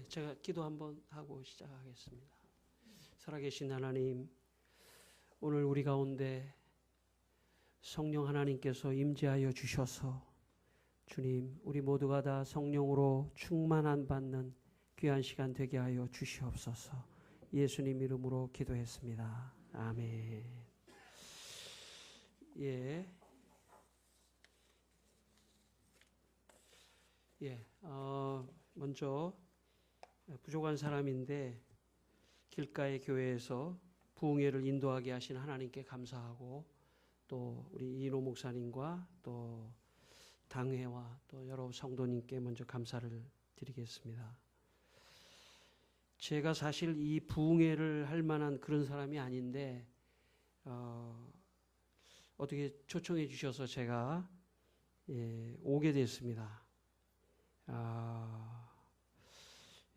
제가 기도 한번 하고 시작하겠습니다. 살아계신 하나님, 오늘 우리 가운데 성령 하나님께서 임재하여 주셔서 주님, 우리 모두가 다 성령으로 충만한 받는 귀한 시간 되게 하여 주시옵소서. 예수님 이름으로 기도했습니다. 아멘. 먼저 부족한 사람인데 길가의 교회에서 부흥회를 인도하게 하신 하나님께 감사하고, 또 우리 이인호 목사님과 또 당회와 또 여러 성도님께 먼저 감사를 드리겠습니다. 제가 사실 이 부흥회를 할 만한 그런 사람이 아닌데 어떻게 초청해 주셔서 제가 오게 됐습니다.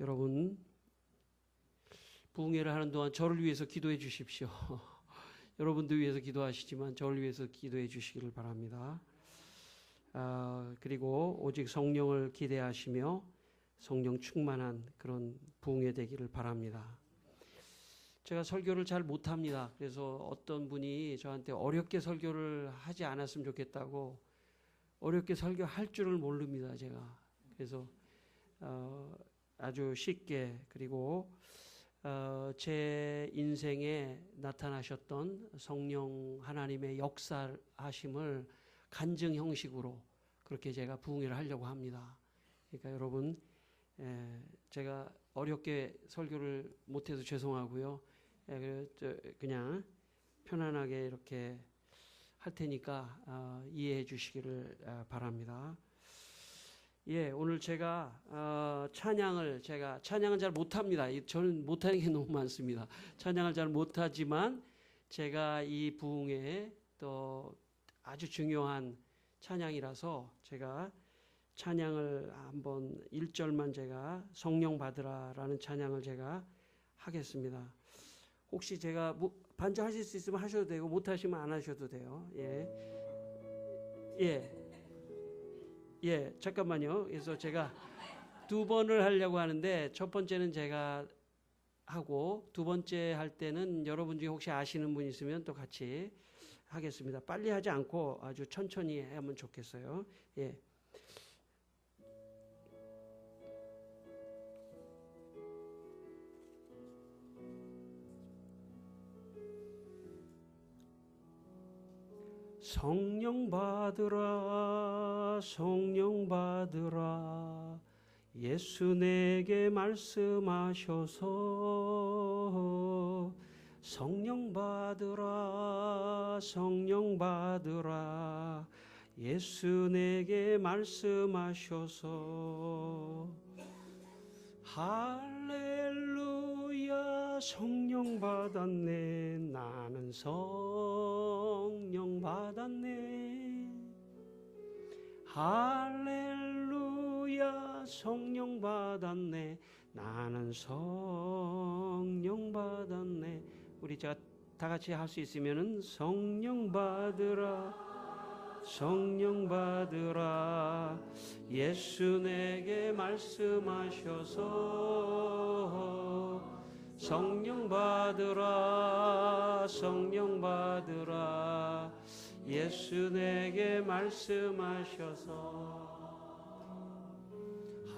여러분, 부흥회를 하는 동안 저를 위해서 기도해 주십시오. 여러분들 위해서 기도하시지만 저를 위해서 기도해 주시기를 바랍니다. 그리고 오직 성령을 기대하시며 성령 충만한 그런 부흥회 되기를 바랍니다. 제가 설교를 잘 못합니다. 그래서 어떤 분이 저한테 어렵게 설교를 하지 않았으면 좋겠다고, 어렵게 설교할 줄을 모릅니다, 제가. 그래서 아주 쉽게, 그리고 제 인생에 나타나셨던 성령 하나님의 역사하심을 간증 형식으로 그렇게 제가 부흥회를 하려고 합니다. 그러니까 여러분, 제가 어렵게 설교를 못해서 죄송하고요. 그냥 편안하게 이렇게 할 테니까 이해해 주시기를 바랍니다. 오늘 제가 찬양을 잘 못합니다. 저는 못하는 게 너무 많습니다. 찬양을 잘 못하지만 제가 이 부흥회에 또 아주 중요한 찬양이라서 제가 찬양을 한번 1절만 제가 성령 받으라라는 찬양을 제가 하겠습니다. 혹시 제가 반주하실 수 있으면 하셔도 되고 못하시면 안 하셔도 돼요. 잠깐만요. 그래서 제가 두 번을 하려고 하는데 첫 번째는 제가 하고 두 번째 할 때는 여러분 중에 혹시 아시는 분 있으면 또 같이 하겠습니다. 빨리 하지 않고 아주 천천히 하면 좋겠어요. 성령 받으라, 성령 받으라, 예수 내게 말씀하셔서. 성령 받으라, 성령 받으라, 예수 내게 말씀하셔서. 할렐루야, 성령 받았네, 나는 성령 받았네. 할렐루야, 성령 받았네, 나는 성령 받았네. 우리 다 같이 할 수 있으면은 성령 받으라, 성령 받으라, 예수 내게 말씀하셔서. 성령 받으라, 성령 받으라, 예수 내게 말씀하셔서.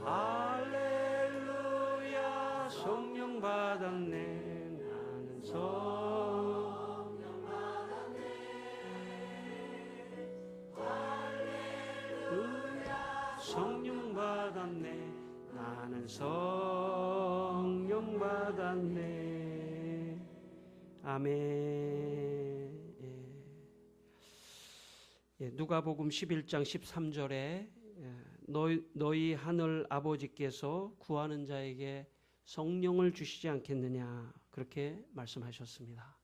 할렐루야, 성령 받았네, 나는 성령 받았네. 할렐루야, 성령 받았네, 나는 성령 받았네. 아멘. 누가복음 11장 13절에 너희 하늘 아버지께서 구하는 자에게 성령을 주시지 않겠느냐, 그렇게 말씀하셨습니다.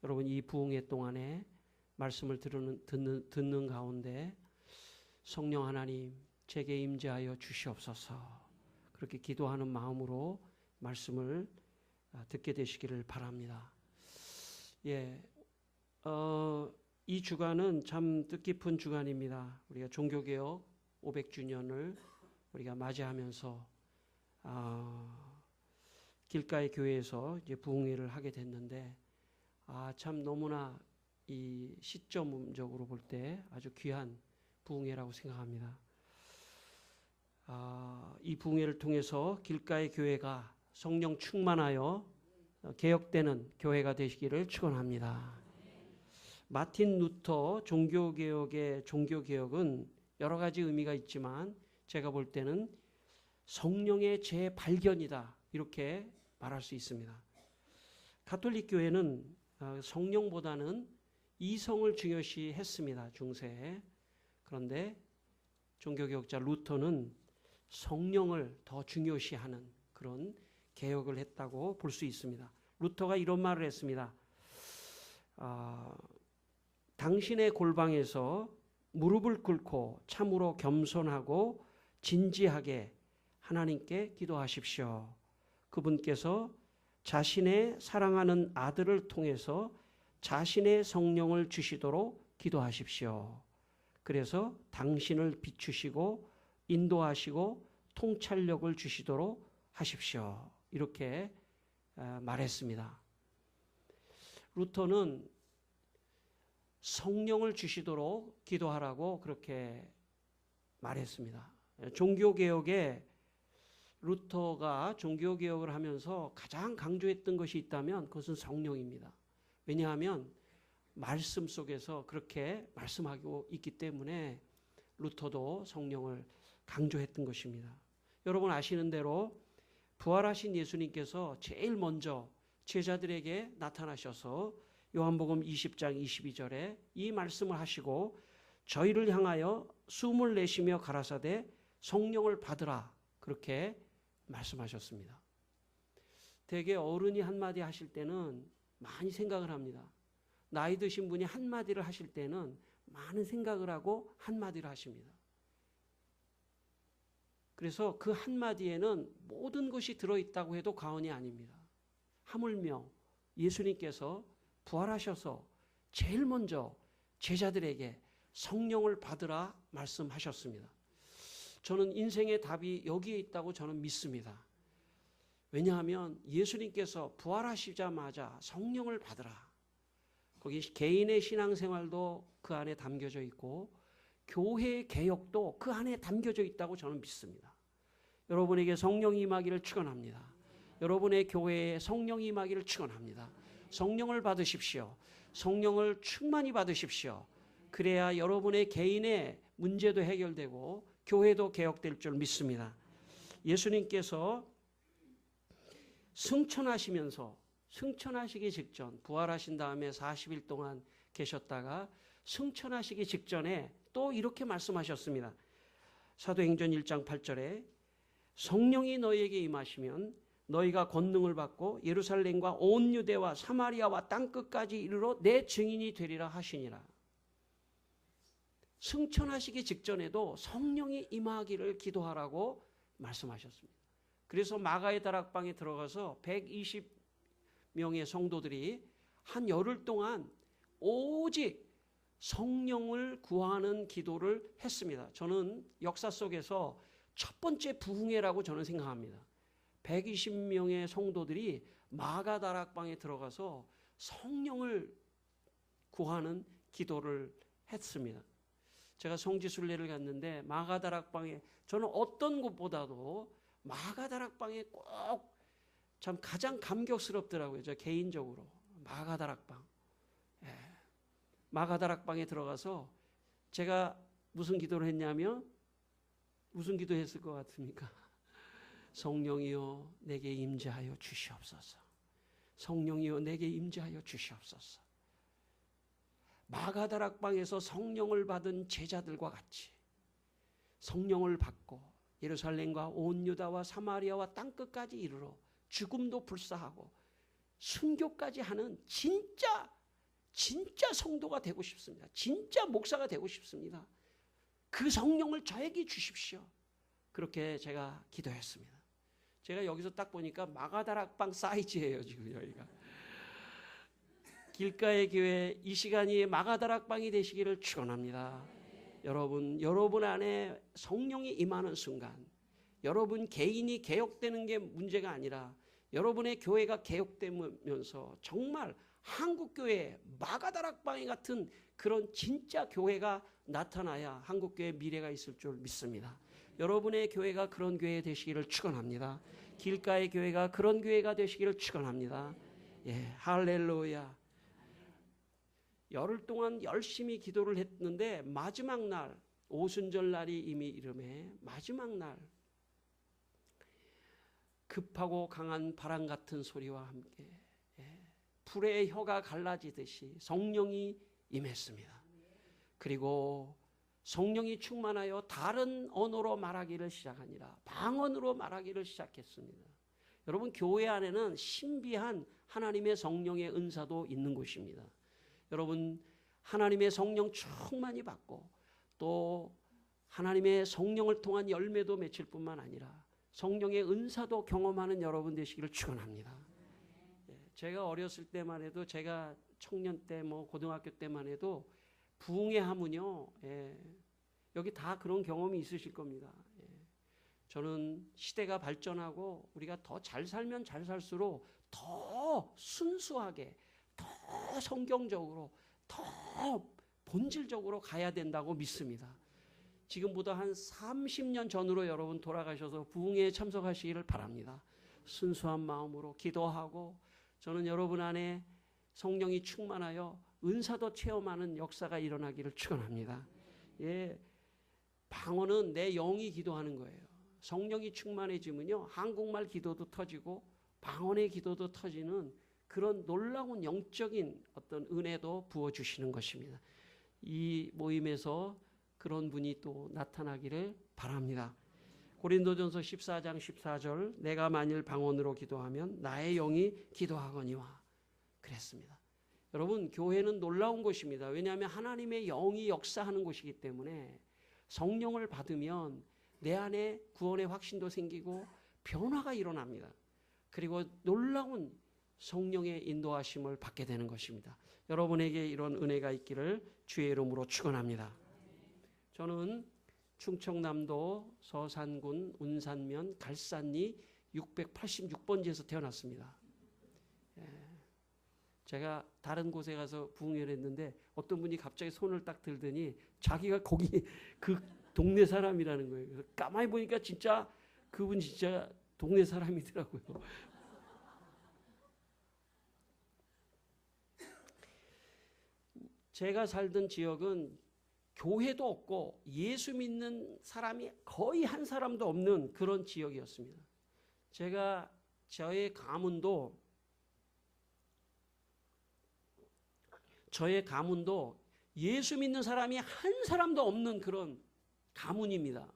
여러분, 이 부흥회 동안에 말씀을 듣는 가운데 성령 하나님 제게 임재하여 주시옵소서, 그렇게 기도하는 마음으로 말씀을 듣게 되시기를 바랍니다. 이 주간은 참 뜻깊은 주간입니다. 우리가 종교개혁 500주년을 우리가 맞이하면서 길가의 교회에서 이제 부흥회를 하게 됐는데 참 너무나 이 시점적으로 볼 때 아주 귀한 부흥회라고 생각합니다. 이 부흥회를 통해서 길가의 교회가 성령 충만하여 개혁되는 교회가 되시기를 축원합니다. 마틴 루터 종교개혁의 종교개혁은 여러 가지 의미가 있지만 제가 볼 때는 성령의 재발견이다 이렇게 말할 수 있습니다. 가톨릭 교회는 성령보다는 이성을 중요시 했습니다. 중세에. 그런데 종교개혁자 루터는 성령을 더 중요시하는 그런 개혁을 했다고 볼 수 있습니다. 루터가 이런 말을 했습니다. 당신의 골방에서 무릎을 꿇고 참으로 겸손하고 진지하게 하나님께 기도하십시오. 그분께서 자신의 사랑하는 아들을 통해서 자신의 성령을 주시도록 기도하십시오. 그래서 당신을 비추시고 인도하시고 통찰력을 주시도록 하십시오. 이렇게 말했습니다. 루터는 성령을 주시도록 기도하라고 그렇게 말했습니다. 종교개혁에 루터가 종교개혁을 하면서 가장 강조했던 것이 있다면 그것은 성령입니다. 왜냐하면 말씀 속에서 그렇게 말씀하고 있기 때문에 루터도 성령을 강조했던 것입니다. 여러분 아시는 대로 부활하신 예수님께서 제일 먼저 제자들에게 나타나셔서 요한복음 20장 22절에 이 말씀을 하시고 저희를 향하여 숨을 내쉬며 가라사대 성령을 받으라 그렇게 말씀하셨습니다. 대개 어른이 한마디 하실 때는 많이 생각을 합니다. 나이 드신 분이 한마디를 하실 때는 많은 생각을 하고 한마디를 하십니다. 그래서 그 한마디에는 모든 것이 들어있다고 해도 과언이 아닙니다. 하물며 예수님께서 부활하셔서 제일 먼저 제자들에게 성령을 받으라 말씀하셨습니다. 저는 인생의 답이 여기에 있다고 저는 믿습니다. 왜냐하면 예수님께서 부활하시자마자 성령을 받으라. 거기 개인의 신앙생활도 그 안에 담겨져 있고 교회의 개혁도 그 안에 담겨져 있다고 저는 믿습니다. 여러분에게 성령이 임하기를 축원합니다. 여러분의 교회에 성령이 임하기를 축원합니다. 성령을 받으십시오. 성령을 충만히 받으십시오. 그래야 여러분의 개인의 문제도 해결되고 교회도 개혁될 줄 믿습니다. 예수님께서 승천하시기 직전 부활하신 다음에 40일 동안 계셨다가 승천하시기 직전에 또 이렇게 말씀하셨습니다. 사도행전 1장 8절에 성령이 너희에게 임하시면 너희가 권능을 받고 예루살렘과 온 유대와 사마리아와 땅끝까지 이르러 내 증인이 되리라 하시니라. 승천하시기 직전에도 성령이 임하기를 기도하라고 말씀하셨습니다. 그래서 마가의 다락방에 들어가서 120명의 성도들이 한 열흘 동안 오직 성령을 구하는 기도를 했습니다. 저는 역사 속에서 첫 번째 부흥회라고 저는 생각합니다. 120명의 성도들이 마가 다락방에 들어가서 성령을 구하는 기도를 했습니다. 제가 성지순례를 갔는데 마가 다락방에 저는 어떤 곳보다도 마가 다락방에 꼭 참 가장 감격스럽더라고요. 저 개인적으로 마가 다락방. 마가 다락방에 들어가서 제가 무슨 기도를 했냐면 무슨 기도했을 것 같습니까? 성령이여 내게 임재하여 주시옵소서. 성령이여 내게 임재하여 주시옵소서. 마가 다락방에서 성령을 받은 제자들과 같이 성령을 받고 예루살렘과 온 유다와 사마리아와 땅끝까지 이르러 죽음도 불사하고 순교까지 하는 진짜 성도가 되고 싶습니다. 진짜 목사가 되고 싶습니다. 그 성령을 저에게 주십시오. 그렇게 제가 기도했습니다. 제가 여기서 딱 보니까 마가다락방 사이즈예요. 지금 여기가. 길가의 교회 이 시간이 마가다락방이 되시기를 축원합니다. 여러분 안에 성령이 임하는 순간 여러분 개인이 개혁되는 게 문제가 아니라 여러분의 교회가 개혁되면서 정말 한국교회 마가다락방회 같은 그런 진짜 교회가 나타나야 한국교회 미래가 있을 줄 믿습니다. 여러분의 교회가 그런 교회 되시기를 축원합니다. 길가의 교회가 그런 교회가 되시기를 축원합니다. 예, 할렐루야. 열흘 동안 열심히 기도를 했는데 마지막 날, 오순절 날이 이미 이름에 마지막 날 급하고 강한 바람 같은 소리와 함께 불의 혀가 갈라지듯이 성령이 임했습니다. 그리고 성령이 충만하여 다른 언어로 말하기를 시작하니라. 방언으로 말하기를 시작했습니다. 여러분, 교회 안에는 신비한 하나님의 성령의 은사도 있는 곳입니다. 여러분, 하나님의 성령 충만히 받고 또 하나님의 성령을 통한 열매도 맺힐 뿐만 아니라 성령의 은사도 경험하는 여러분 되시기를 축원합니다. 제가 어렸을 때만 해도, 제가 청년 때 고등학교 때만 해도 부흥회 하면요, 여기 다 그런 경험이 있으실 겁니다. 저는 시대가 발전하고 우리가 더 잘 살면 잘 살수록 더 순수하게, 더 성경적으로, 더 본질적으로 가야 된다고 믿습니다. 지금보다 한 30년 전으로 여러분 돌아가셔서 부흥회에 참석하시기를 바랍니다. 순수한 마음으로 기도하고, 저는 여러분 안에 성령이 충만하여 은사도 체험하는 역사가 일어나기를 축원합니다. 예, 방언은 내 영이 기도하는 거예요. 성령이 충만해지면요, 한국말 기도도 터지고 방언의 기도도 터지는 그런 놀라운 영적인 어떤 은혜도 부어주시는 것입니다. 이 모임에서 그런 분이 또 나타나기를 바랍니다. 고린도전서 14장 14절, 내가 만일 방언으로 기도하면 나의 영이 기도하거니와 그랬습니다. 여러분, 교회는 놀라운 곳입니다. 왜냐하면 하나님의 영이 역사하는 곳이기 때문에 성령을 받으면 내 안에 구원의 확신도 생기고 변화가 일어납니다. 그리고 놀라운 성령의 인도하심을 받게 되는 것입니다. 여러분에게 이런 은혜가 있기를 주의 이름으로 축원합니다. 저는 충청남도 서산군 운산면 갈산리 686번지에서 태어났습니다. 제가 다른 곳에 가서 부흥회를 했는데 어떤 분이 갑자기 손을 딱 들더니 자기가 거기 그 동네 사람이라는 거예요. 그래서 가만히 보니까 진짜 그분 진짜 동네 사람이더라고요. 제가 살던 지역은 교회도 없고 예수 믿는 사람이 거의 한 사람도 없는 그런 지역이었습니다. 저의 가문도 예수 믿는 사람이 한 사람도 없는 그런 가문입니다.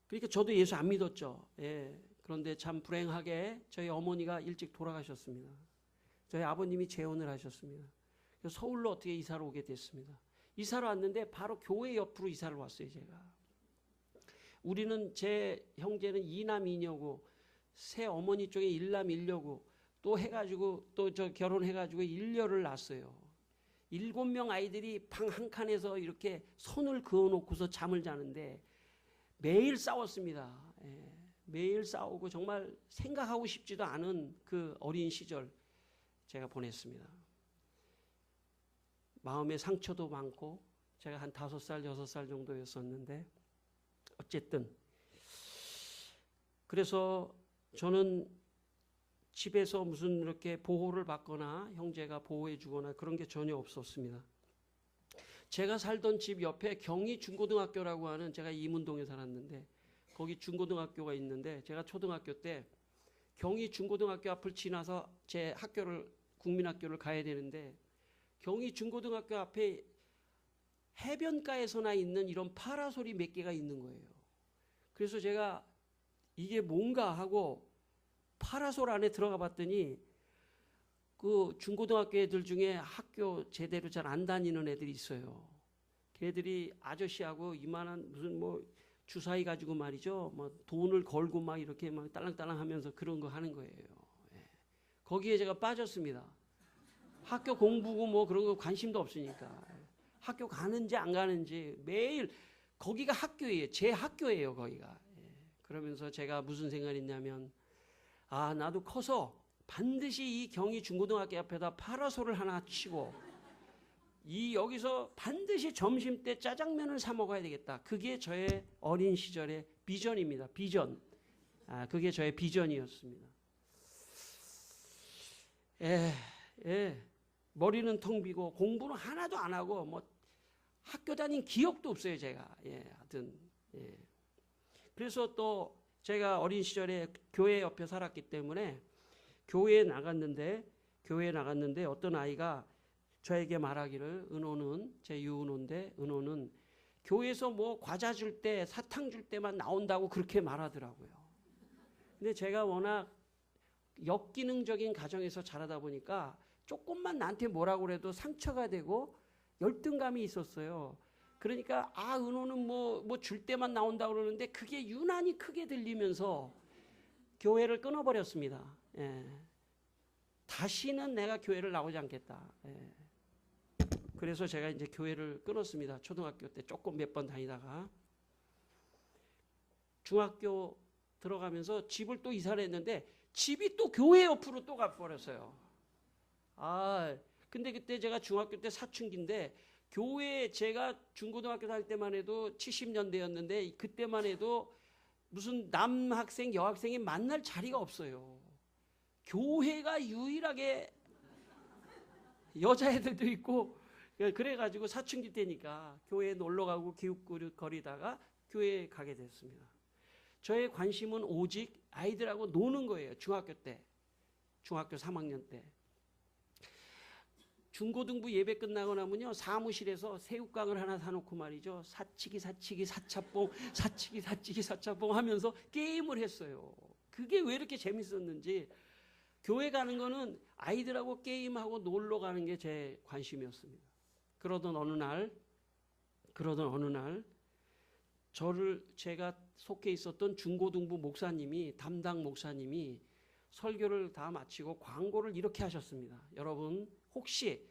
그러니까 저도 예수 안 믿었죠. 예. 그런데 참 불행하게 저희 어머니가 일찍 돌아가셨습니다. 저희 아버님이 재혼을 하셨습니다. 그래서 서울로 어떻게 이사를 오게 됐습니다. 이사를 왔는데 바로 교회 옆으로 이사를 왔어요, 제가. 우리는, 제 형제는 2남 2녀고 새 어머니 쪽에 1남 1녀고 또 해가지고 또 저 결혼해가지고 1녀를 낳았어요. 7명 아이들이 방 한 칸에서 이렇게 손을 그어놓고서 잠을 자는데 매일 싸웠습니다. 예, 매일 싸우고 정말 생각하고 싶지도 않은 그 어린 시절 제가 보냈습니다. 마음의 상처도 많고, 제가 한 5살, 6살 정도였었는데 어쨌든 그래서 저는 집에서 무슨 이렇게 보호를 받거나 형제가 보호해 주거나 그런 게 전혀 없었습니다. 제가 살던 집 옆에 경희 중고등학교라고 하는, 제가 이문동에 살았는데 거기 중고등학교가 있는데, 제가 초등학교 때 경희 중고등학교 앞을 지나서 제 학교를, 국민학교를 가야 되는데 경희 중고등학교 앞에 해변가에서나 있는 이런 파라솔이 몇 개가 있는 거예요. 그래서 제가 이게 뭔가 하고 파라솔 안에 들어가 봤더니 그 중고등학교 애들 중에 학교 제대로 잘 안 다니는 애들이 있어요. 걔들이 아저씨하고 이만한 무슨 주사위 가지고 말이죠, 돈을 걸고 막 이렇게 막 딸랑딸랑 하면서 그런 거 하는 거예요. 예. 거기에 제가 빠졌습니다. 학교 공부고 그런 거 관심도 없으니까. 학교 가는지 안 가는지 매일, 거기가 학교예요. 제 학교예요, 거기가. 예. 그러면서 제가 무슨 생각을 했냐면, 아, 나도 커서 반드시 이 경희 중고등학교 앞에다 파라솔을 하나 치고 여기서 반드시 점심때 짜장면을 사 먹어야 되겠다. 그게 저의 어린 시절의 비전입니다. 비전. 그게 저의 비전이었습니다. 머리는 텅 비고 공부는 하나도 안 하고 뭐 학교 다닌 기억도 없어요, 제가. 하여튼. 그래서 또 제가 어린 시절에 교회 옆에 살았기 때문에 교회에 나갔는데 어떤 아이가 저에게 말하기를, 은호는, 제 유은호인데, 은호는 교회에서 뭐 과자 줄 때, 사탕 줄 때만 나온다고 그렇게 말하더라고요. 근데 제가 워낙 역기능적인 가정에서 자라다 보니까 조금만 나한테 뭐라고 그래도 상처가 되고 열등감이 있었어요. 그러니까 은호는 뭐 줄 때만 나온다고 그러는데 그게 유난히 크게 들리면서 교회를 끊어버렸습니다. 다시는 내가 교회를 나오지 않겠다. 그래서 제가 이제 교회를 끊었습니다. 초등학교 때 조금 몇 번 다니다가 중학교 들어가면서 집을 또 이사를 했는데 집이 또 교회 옆으로 또 가버렸어요. 근데 그때 제가 중학교 때 사춘기인데 교회, 제가 중고등학교 다닐 때만 해도 70년대였는데 그때만 해도 무슨 남학생 여학생이 만날 자리가 없어요. 교회가 유일하게 여자애들도 있고, 그래가지고 사춘기 때니까 교회에 놀러가고 기웃거리다가 교회에 가게 됐습니다. 저의 관심은 오직 아이들하고 노는 거예요. 중학교 때, 중학교 3학년 때. 중고등부 예배 끝나고 나면요, 사무실에서 새우깡을 하나 사놓고 말이죠, 사치기 사차뽕 하면서 게임을 했어요. 그게 왜 이렇게 재밌었는지. 교회 가는 거는 아이들하고 게임하고 놀러 가는 게 제 관심이었습니다. 그러던 어느 날 제가 속해 있었던 중고등부 목사님이, 담당 목사님이 설교를 다 마치고 광고를 이렇게 하셨습니다. 여러분, 혹시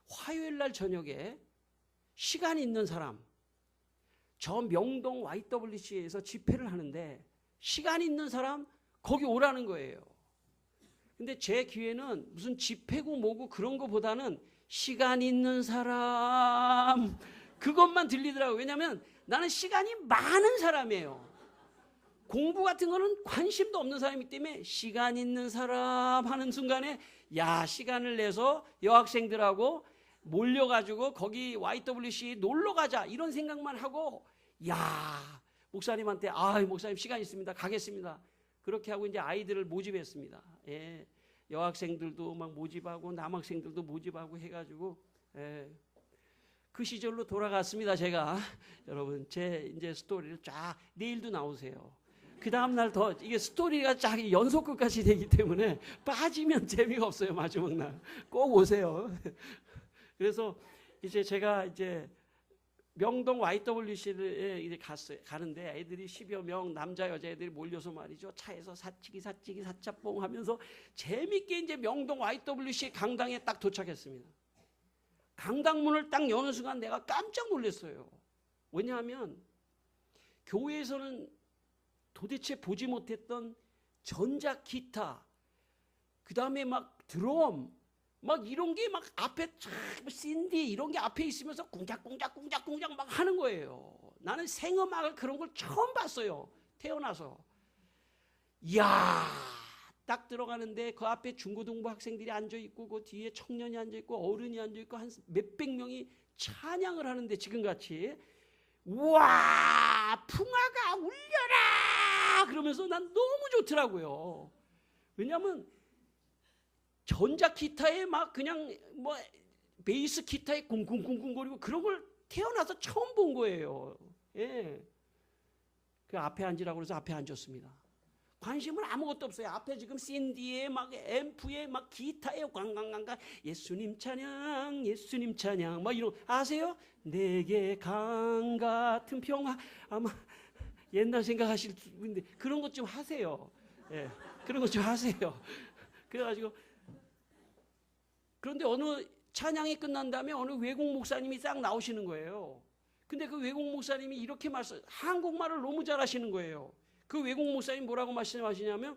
화요일 날 저녁에 시간 있는 사람, 저 명동 YWCA에서 집회를 하는데 시간 있는 사람 거기 오라는 거예요. 근데 제 귀에는 무슨 집회고 뭐고 그런 거보다는 시간 있는 사람, 그것만 들리더라고요. 왜냐하면 나는 시간이 많은 사람이에요. 공부 같은 거는 관심도 없는 사람이기 때문에 시간 있는 사람 하는 순간에 시간을 내서 여학생들하고 몰려가지고 거기 YWC 놀러 가자 이런 생각만 하고 목사님한테 목사님 시간 있습니다. 가겠습니다. 그렇게 하고 이제 아이들을 모집했습니다. 여학생들도 막 모집하고 남학생들도 모집하고 해가지고 그 시절로 돌아갔습니다. 제가 여러분 제 이제 스토리를 쫙 내일도 나오세요. 그 다음 날 더 이게 스토리가 쫙 연속극까지 되기 때문에 빠지면 재미가 없어요. 마지막 날 꼭 오세요. 그래서 이제 제가 이제 명동 YWC에 이제 가는데 애들이 10여 명 남자 여자애들이 몰려서 말이죠. 차에서 사치기 사차뽕 하면서 재밌게 이제 명동 YWC 강당에 딱 도착했습니다. 강당문을 딱 여는 순간 내가 깜짝 놀랐어요. 왜냐하면 교회에서는 도대체 보지 못했던 전자 기타, 그 다음에 막 드럼, 막 이런 게 막 앞에 신디 이런 게 앞에 있으면서 꿍짝꿍짝 막 하는 거예요. 나는 생음악을 그런 걸 처음 봤어요. 태어나서. 이야, 딱 들어가는데 그 앞에 중고등부 학생들이 앉아있고 그 뒤에 청년이 앉아있고 어른이 앉아있고 한 몇백 명이 찬양을 하는데 지금같이 우와 풍화가 울려라 그러면서 난 너무 좋더라고요. 왜냐하면 전자 기타에 막 그냥 뭐 베이스 기타에 쿵쿵쿵쿵거리고 그런 걸 태어나서 처음 본 거예요. 그 앞에 앉으라고 해서 앞에 앉았습니다. 관심은 아무것도 없어요. 앞에 지금 샌디에 막 앰프에 막 기타에 광광광광 예수님 찬양 막 이런 아세요? 내게 강 같은 평화 아마 옛날 생각하실 분인데 그런 것 좀 하세요. 그런 것 좀 하세요. 그래가지고 그런데 어느 찬양이 끝난 다음에 어느 외국 목사님이 딱 나오시는 거예요. 근데 그 외국 목사님이 이렇게 한국말을 너무 잘하시는 거예요. 그 외국 목사님 뭐라고 말씀하시냐면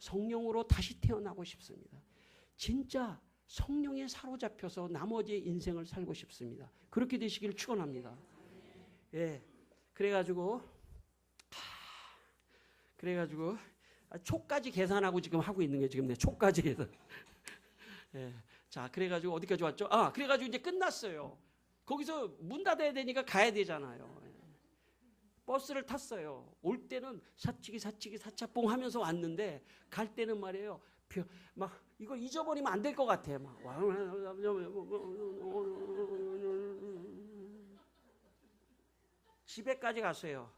성령으로 다시 태어나고 싶습니다. 진짜 성령에 사로잡혀서 나머지의 인생을 살고 싶습니다. 그렇게 되시기를 축원합니다. 예, 그래가지고 초까지 계산하고 지금 하고 있는 게 지금 내 초까지 계산. 예, 자, 그래가지고 어디까지 왔죠? 그래가지고 이제 끝났어요. 거기서 문 닫아야 되니까 가야 되잖아요. 버스를 탔어요. 올 때는 사치기 사차뽕 하면서 왔는데 갈 때는 말이에요. 막 이거 잊어버리면 안 될 것 같아. 막 집에까지 갔어요.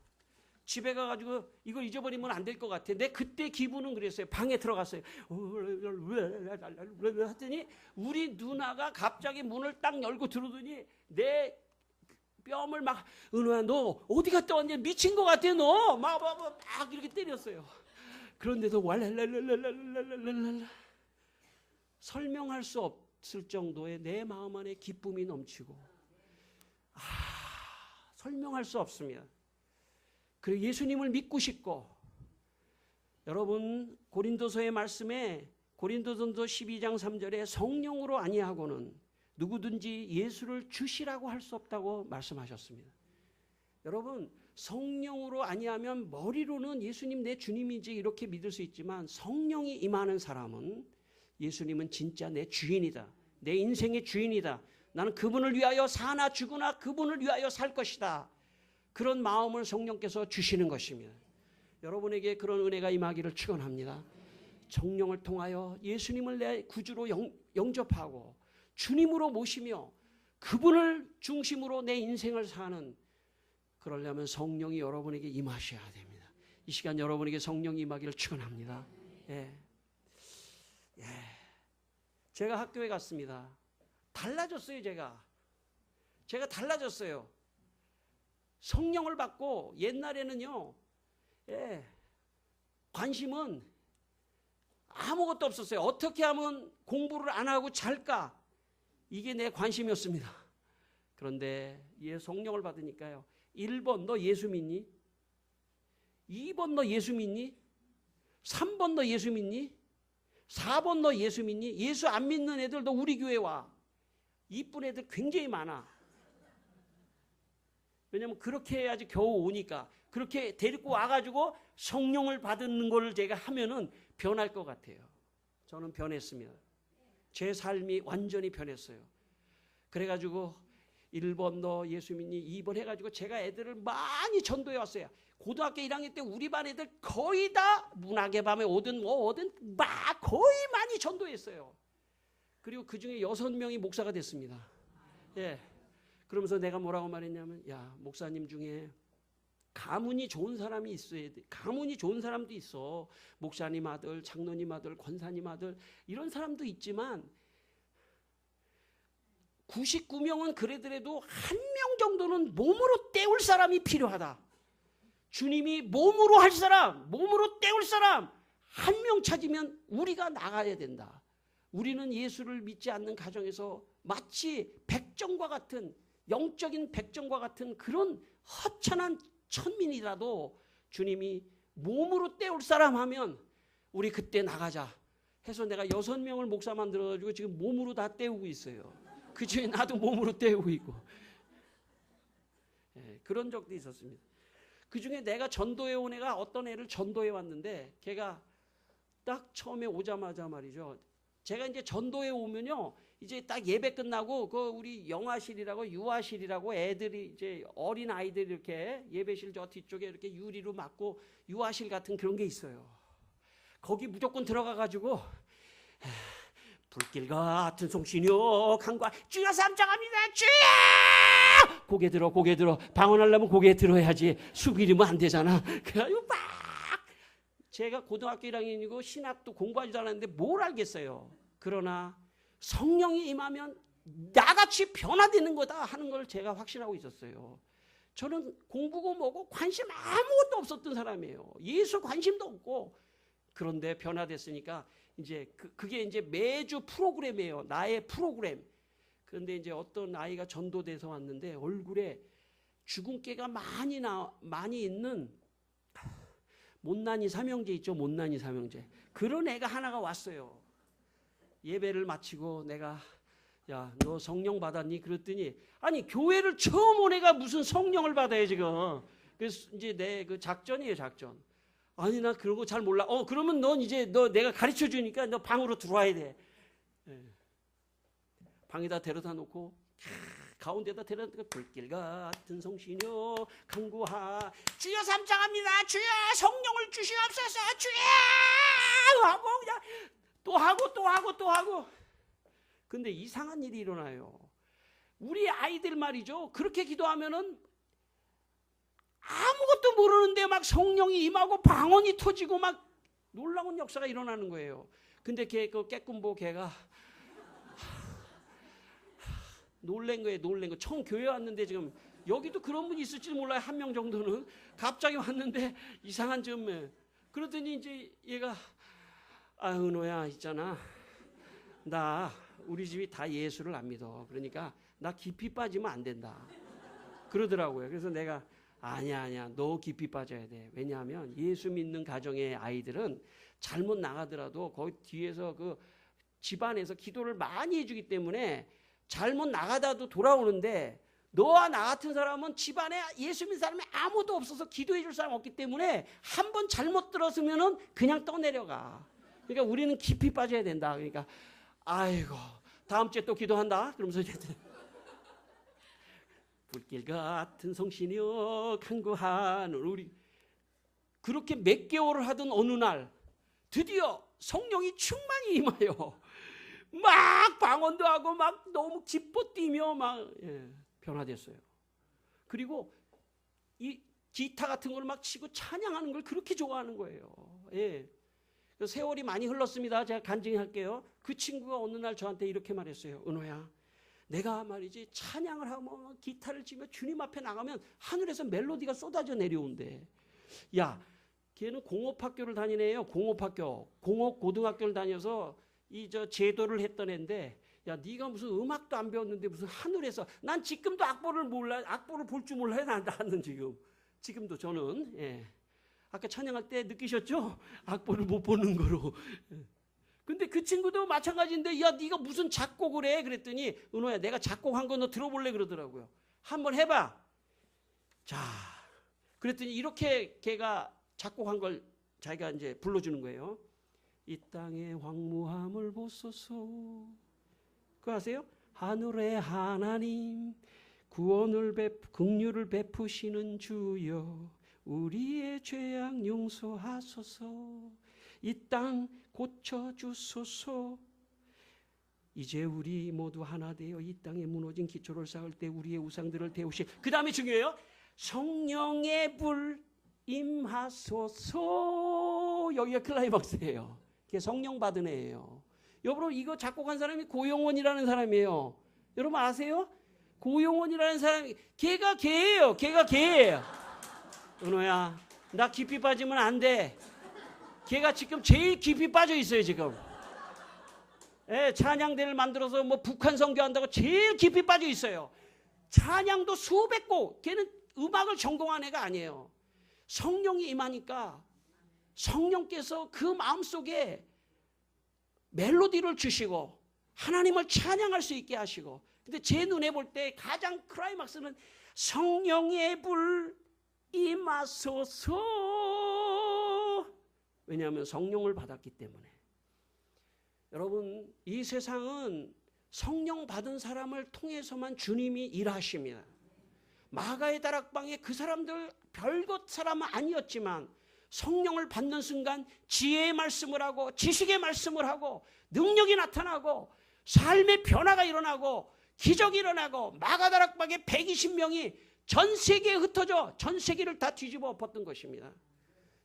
집에 가가지고 이걸 잊어버리면 안 될 것 같아. 내 그때 기분은 그랬어요. 방에 들어갔어요. 하더니 우리 누나가 갑자기 문을 딱 열고 들어오더니 내 뺨을 막, 은호야 너 어디 갔다 왔냐, 미친 것 같아 너, 막 이렇게 때렸어요. 그런데도 왈랄랄랄랄랄랄랄랄 설명할 수 없을 정도의 내 마음 안에 기쁨이 넘치고, 설명할 수 없습니다. 그리고 예수님을 믿고 싶고, 여러분 고린도서의 말씀에 고린도전서 12장 3절에 성령으로 아니하고는 누구든지 예수를 주시라고 할 수 없다고 말씀하셨습니다. 여러분 성령으로 아니하면 머리로는 예수님 내 주님이지 이렇게 믿을 수 있지만, 성령이 임하는 사람은 예수님은 진짜 내 주인이다, 내 인생의 주인이다, 나는 그분을 위하여 사나 죽으나 그분을 위하여 살 것이다, 그런 마음을 성령께서 주시는 것입니다. 여러분에게 그런 은혜가 임하기를 축원합니다. 성령을 통하여 예수님을 내 구주로 영접하고 주님으로 모시며 그분을 중심으로 내 인생을 사는, 그러려면 성령이 여러분에게 임하셔야 됩니다. 이 시간 여러분에게 성령이 임하기를 축원합니다. 예. 제가 학교에 갔습니다. 달라졌어요. 제가 달라졌어요. 성령을 받고, 옛날에는요, 관심은 아무것도 없었어요. 어떻게 하면 공부를 안 하고 잘까? 이게 내 관심이었습니다. 그런데 성령을 받으니까요, 1번 너 예수 믿니? 2번 너 예수 믿니? 3번 너 예수 믿니? 4번 너 예수 믿니? 예수 안 믿는 애들 너 우리 교회 와. 이쁜 애들 굉장히 많아. 왜냐면 그렇게 해야지 겨우 오니까. 그렇게 데리고 와가지고 성령을 받는 걸 제가 하면은 변할 것 같아요. 저는 변했습니다. 제 삶이 완전히 변했어요. 그래가지고 1번 너 예수 믿니? 2번 해가지고 제가 애들을 많이 전도해 왔어요. 고등학교 1학년 때 우리 반 애들 거의 다 문학의 밤에 오든 뭐 오든 막 거의 많이 전도했어요. 그리고 그 중에 6명이 목사가 됐습니다. 예. 그러면서 내가 뭐라고 말했냐면, 야, 목사님 중에 가문이 좋은 사람이 있어야 돼. 가문이 좋은 사람도 있어. 목사님 아들, 장로님 아들, 권사님 아들, 이런 사람도 있지만 99명은 그래도 한 명 정도는 몸으로 때울 사람이 필요하다. 주님이 몸으로 할 사람, 몸으로 때울 사람 한 명 찾으면 우리가 나가야 된다. 우리는 예수를 믿지 않는 가정에서 마치 백정과 같은, 영적인 백정과 같은 그런 허천한 천민이라도 주님이 몸으로 때울 사람 하면 우리 그때 나가자 해서 내가 6명을 목사 만들어가지고 지금 몸으로 다 때우고 있어요. 그 중에 나도 몸으로 때우고 있고. 그런 적도 있었습니다. 그 중에 내가 전도해 온 애가 어떤 애를 전도해 왔는데, 걔가 딱 처음에 오자마자 말이죠. 제가 이제 전도해 오면요, 이제 딱 예배 끝나고 그 우리 영화실이라고 유아실이라고 애들이 이제 어린 아이들이 이렇게 예배실 저 뒤쪽에 이렇게 유리로 막고 유아실 같은 그런 게 있어요. 거기 무조건 들어가 가지고 불길 같은 송신이요 강과 주여 삼장합니다 주여, 고개 들어 방언하려면 고개 들어야지 숙이면 안 되잖아. 그래가지고 막 제가 고등학교 1학년이고 신학도 공부하지도 않았는데 뭘 알겠어요. 그러나 성령이 임하면 나같이 변화되는 거다 하는 걸 제가 확신하고 있었어요. 저는 공부고 뭐고 관심 아무것도 없었던 사람이에요. 예수 관심도 없고. 그런데 변화됐으니까 이제 그게 이제 매주 프로그램이에요. 나의 프로그램. 그런데 이제 어떤 아이가 전도돼서 왔는데 얼굴에 주근깨가 많이 있는 못난이 삼형제 있죠? 못난이 삼형제. 그런 애가 하나가 왔어요. 예배를 마치고 내가 야, 너 성령 받았니? 그랬더니 아니 교회를 처음 온 애가 무슨 성령을 받아요 지금. 그래서 이제 내 그 작전이에요 작전. 아니 나 그런 거 잘 몰라. 그러면 넌 이제 너 내가 가르쳐 주니까 너 방으로 들어와야 돼. 예. 방에다 데려다 놓고 가운데다 데려다 놓고 불길 같은 성신여 간구하 주여 삼창합니다. 주여 성령을 주시옵소서. 주여 하고 그냥 또 하고 또 하고 또 하고. 근데 이상한 일이 일어나요. 우리 아이들 말이죠. 그렇게 기도하면은 아무것도 모르는데 막 성령이 임하고 방언이 터지고 막 놀라운 역사가 일어나는 거예요. 근데 그 깨꿈보 걔가 놀란 거예요. 놀란 거. 처음 교회 왔는데 지금 여기도 그런 분이 있을지 몰라요. 한 명 정도는 갑자기 왔는데 이상한 좀 그러더니 이제 얘가 은호야 있잖아. 나 우리 집이 다 예수를 안 믿어. 그러니까 나 깊이 빠지면 안 된다. 그러더라고요. 그래서 내가 아니야. 너 깊이 빠져야 돼. 왜냐하면 예수 믿는 가정의 아이들은 잘못 나가더라도 거기 뒤에서 그 집안에서 기도를 많이 해주기 때문에 잘못 나가다도 돌아오는데 너와 나 같은 사람은 집안에 예수 믿는 사람이 아무도 없어서 기도해 줄 사람 없기 때문에 한 번 잘못 들었으면은 그냥 떠내려가. 그러니까 우리는 깊이 빠져야 된다. 그러니까 아이고 다음 주에 또 기도한다. 그러면서 이제 불길 같은 성신이여 간구하는 우리 그렇게 몇 개월을 하던 어느 날 드디어 성령이 충만히 임하여 막 방언도 하고 막 너무 기뻐 뛰며 막 변화됐어요. 그리고 이 기타 같은 걸 막 치고 찬양하는 걸 그렇게 좋아하는 거예요. 예. 세월이 많이 흘렀습니다. 제가 간증할게요. 그 친구가 어느 날 저한테 이렇게 말했어요. 은호야, 내가 말이지 찬양을 하면 기타를 치며 주님 앞에 나가면 하늘에서 멜로디가 쏟아져 내려온대. 야, 걔는 공업학교를 다니네요. 공업학교, 공업고등학교를 다녀서 이 제도를 했던 애인데, 야, 네가 무슨 음악도 안 배웠는데 무슨 하늘에서, 난 지금도 악보를 몰라, 악보를 볼 줄 몰라요. 나는 지금도 저는 아까 찬양할 때 느끼셨죠? 악보를 못 보는 거로. 근데 그 친구도 마찬가지인데, 야, 네가 무슨 작곡을 해? 그랬더니, 은호야, 내가 작곡한 거 너 들어볼래? 그러더라고요. 한번 해봐. 자, 그랬더니 이렇게 걔가 작곡한 걸 자기가 이제 불러주는 거예요. 이 땅의 황무함을 보소서. 그거 아세요? 하늘의 하나님, 긍휼을 베푸시는 주여, 우리의 죄악 용서하소서. 이 땅 고쳐주소서. 이제 우리 모두 하나 되어 이 땅에 무너진 기초를 쌓을 때 우리의 우상들을 태우시. 그 다음에 중요해요. 성령의 불 임하소서. 여기가 클라이막스예요. 그게 성령 받은 애예요. 여러분, 이거 작곡한 사람이 고용원이라는 사람이에요. 여러분 아세요? 고용원이라는 사람이 걔가 걔예요. 은호야, 나 깊이 빠지면 안 돼. 걔가 지금 제일 깊이 빠져 있어요 지금. 찬양대를 만들어서 뭐 북한 선교한다고 제일 깊이 빠져 있어요. 찬양도 수백 곡. 걔는 음악을 전공한 애가 아니에요. 성령이 임하니까 성령께서 그 마음속에 멜로디를 주시고 하나님을 찬양할 수 있게 하시고. 근데 제 눈에 볼 때 가장 클라이막스는 성령의 불 임하소서. 왜냐하면 성령을 받았기 때문에. 여러분, 이 세상은 성령 받은 사람을 통해서만 주님이 일하십니다. 마가의 다락방에 그 사람들 별것 사람은 아니었지만 성령을 받는 순간 지혜의 말씀을 하고 지식의 말씀을 하고 능력이 나타나고 삶의 변화가 일어나고 기적이 일어나고 마가 다락방에 120명이 전 세계에 흩어져 전 세계를 다 뒤집어 엎었던 것입니다.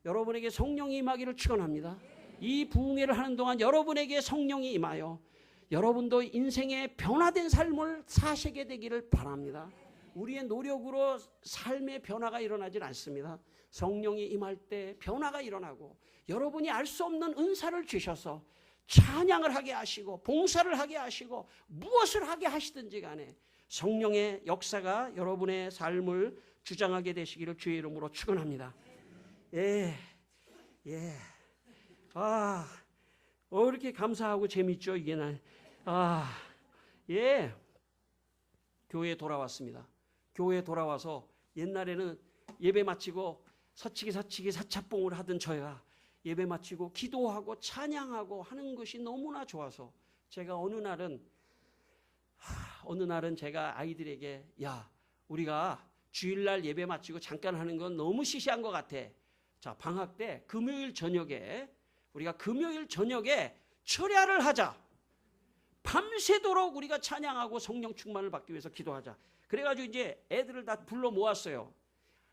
여러분에게 성령이 임하기를 축원합니다. 이 부흥회를 하는 동안 여러분에게 성령이 임하여 여러분도 인생의 변화된 삶을 사시게 되기를 바랍니다. 우리의 노력으로 삶의 변화가 일어나질 않습니다. 성령이 임할 때 변화가 일어나고 여러분이 알 수 없는 은사를 주셔서 찬양을 하게 하시고 봉사를 하게 하시고 무엇을 하게 하시든지 간에 성령의 역사가 여러분의 삶을 주장하게 되시기를 주의 이름으로 축원합니다. 예. 이렇게 감사하고 재밌죠, 이게 예. 교회에 돌아왔습니다. 교회에 돌아와서 옛날에는 예배 마치고 서치기 사차봉을 하던 저희가 예배 마치고 기도하고 찬양하고 하는 것이 너무나 좋아서 제가 어느 날은 제가 아이들에게 야, 우리가 주일날 예배 마치고 잠깐 하는 건 너무 시시한 것 같아. 자, 방학 때 우리가 금요일 저녁에 철야를 하자. 밤새도록 우리가 찬양하고 성령 충만을 받기 위해서 기도하자. 그래가지고 이제 애들을 다 불러 모았어요.